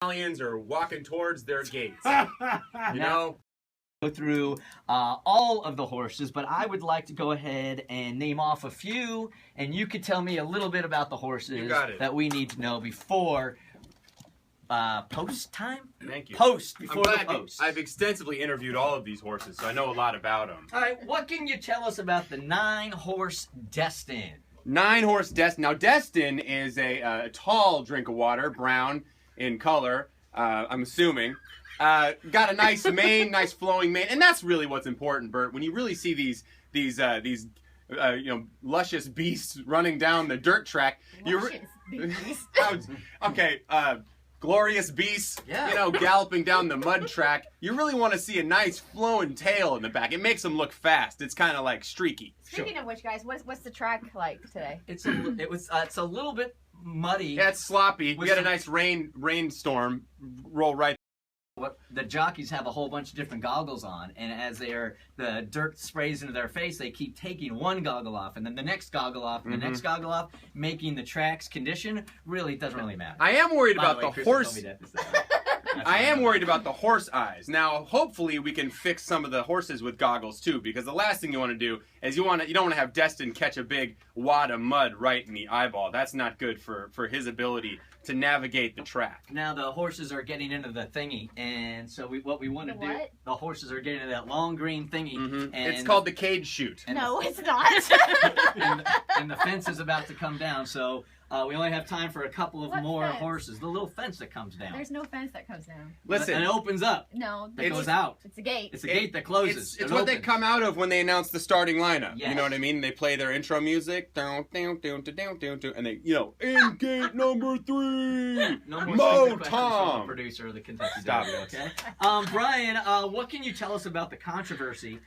Italians are walking towards their gates. You know? Go through all of the horses, but I would like to go ahead and name off a few, and you could tell me a little bit about the horses that we need to know before post time? Thank you. Before the post. I've extensively interviewed all of these horses, so I know a lot about them. All right, what can you tell us about the 9-horse Destin? 9-horse Destin. Now, Destin is a tall drink of water, brown in color, I'm assuming. Got a nice mane, nice flowing mane, and that's really what's important, Bert. When you really see these luscious beasts running down the dirt track, glorious beasts, galloping down the mud track. You really want to see a nice flowing tail in the back. It makes them look fast. It's kind of like streaky. Speaking of which, guys, what's the track like today? It's a little bit muddy. Yeah, it's sloppy. We had a nice rainstorm roll right. The jockeys have a whole bunch of different goggles on, and as the dirt sprays into their face, they keep taking one goggle off, and then the next goggle off, and the next goggle off, making the track's condition really doesn't really matter. I am worried about the horse. I am worried about the horse eyes. Now, hopefully, we can fix some of the horses with goggles too, because the last thing you want to do is you don't want to have Destin catch a big wad of mud right in the eyeball. That's not good for his ability to navigate the track. Now the horses are getting into the thingy, and so what we want to do, the horses are getting into that long green thingy. And it's called the cage chute. No, it's not. and the fence is about to come down, so we only have time for a couple of more horses. The little fence that comes down. There's no fence that comes down. Listen. And it opens up. No. It goes out. It's a gate. It's a gate that closes. It's what they come out of when they announce the starting lineup. Yes. You know what I mean? They play their intro music. And they, in gate number 3. No more Mo Tom, Tom. the producer of the Kentucky Stop Derby, it. okay? Brian, what can you tell us about the controversy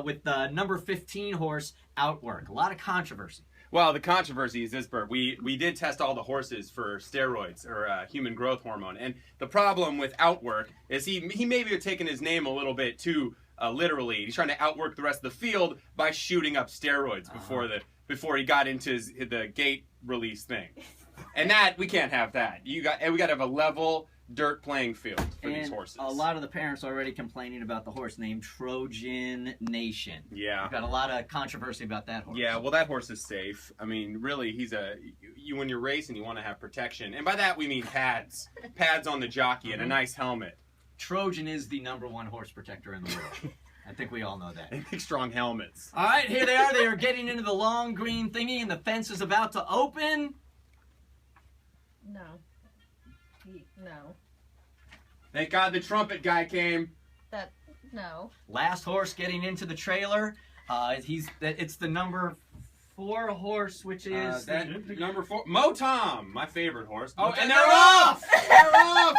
with the number 15 horse Outwork? A lot of controversy. Well, the controversy is this, Bert. We did test all the horses for steroids or human growth hormone, and the problem with Outwork is he maybe had taken his name a little bit too literally. He's trying to outwork the rest of the field by shooting up steroids before he got into the gate release thing, and that we can't have that. We got to have a level dirt playing field for these horses. A lot of the parents are already complaining about the horse named Trojan Nation. Yeah. We've got a lot of controversy about that horse. Yeah, well, that horse is safe. I mean, really, when you're racing, you want to have protection. And by that, we mean pads. Pads on the jockey and a nice helmet. Trojan is the #1 horse protector in the world. I think we all know that. And big, strong helmets. All right, here they are. They are getting into the long green thingy, and the fence is about to open. No. No. Thank God the trumpet guy came. No. Last horse getting into the trailer. It's the number 4 horse, which is number 4. Mo Tom, my favorite horse. Oh, and they're off! They're off!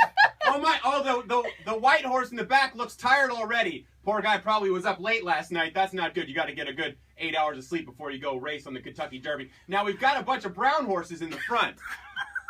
Oh my! Oh, the white horse in the back looks tired already. Poor guy probably was up late last night. That's not good. You got to get a good 8 hours of sleep before you go race on the Kentucky Derby. Now we've got a bunch of brown horses in the front.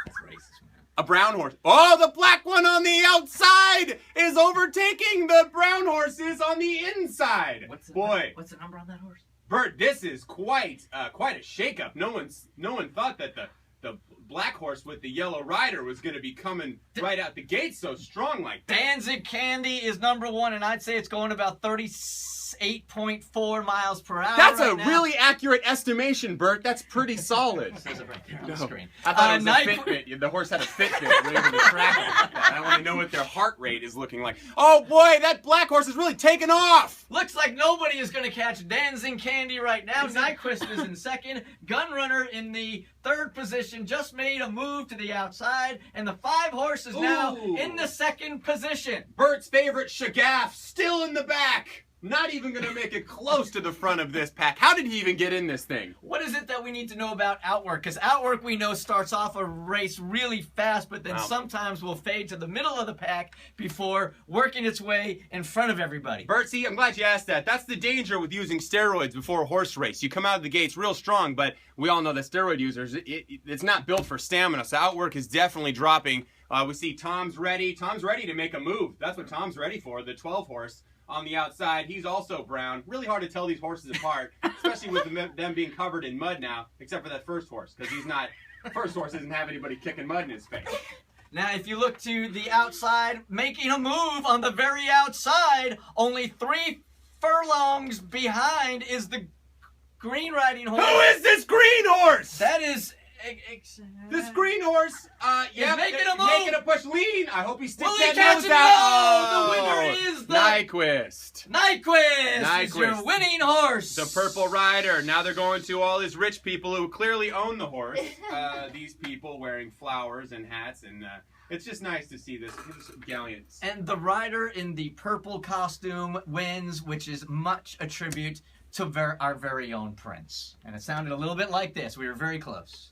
That's racist, man. A brown horse. Oh, the black one on the outside is overtaking the brown horses on the inside. What's the number on that horse? Bert, this is quite a shakeup. No one thought that the black horse with the yellow rider was going to be coming right out the gate so strong like that. Danzig Candy is #1, and I'd say it's going about 38.4 miles per hour. That's a really accurate estimation, Bert. That's pretty solid. It says it right there on the screen. I thought it was a Fitbit. The horse had a Fitbit waving the track like that. I want to know what their heart rate is looking like. Oh boy, that black horse is really taking off. Looks like nobody is going to catch Danzig Candy right now. Nyquist is in second. Gunrunner in the 3rd position, just made a move to the outside, and the 5 horses now in the 2nd position. Bert's favorite Shagaff still in the back. Not even going to make it close to the front of this pack. How did he even get in this thing? What is it that we need to know about Outwork? Because Outwork, we know, starts off a race really fast, but then sometimes will fade to the middle of the pack before working its way in front of everybody. Bert, see, I'm glad you asked that. That's the danger with using steroids before a horse race. You come out of the gates real strong, but we all know that steroid users, it's not built for stamina, so Outwork is definitely dropping. We see Tom's ready. Tom's ready to make a move. That's what Tom's ready for, the 12 horse. On the outside, he's also brown. Really hard to tell these horses apart, especially with them being covered in mud now, except for that first horse, because the first horse doesn't have anybody kicking mud in his face. Now, if you look to the outside, making a move on the very outside, only 3 furlongs behind is the green riding horse. Who is this green horse? That is... This green horse, yeah, making a move. Making a push. Lean. I hope he sticks Will he that catch nose it? out. No, the winner is the... Nyquist. Nyquist is your Nyquist. winning horse. The purple rider. Now they're going to all these rich people who clearly own the horse. These people wearing flowers and hats, and it's just nice to see this gallant. And the rider in the purple costume wins, which is much a tribute to our very own Prince. And it sounded a little bit like this. We were very close.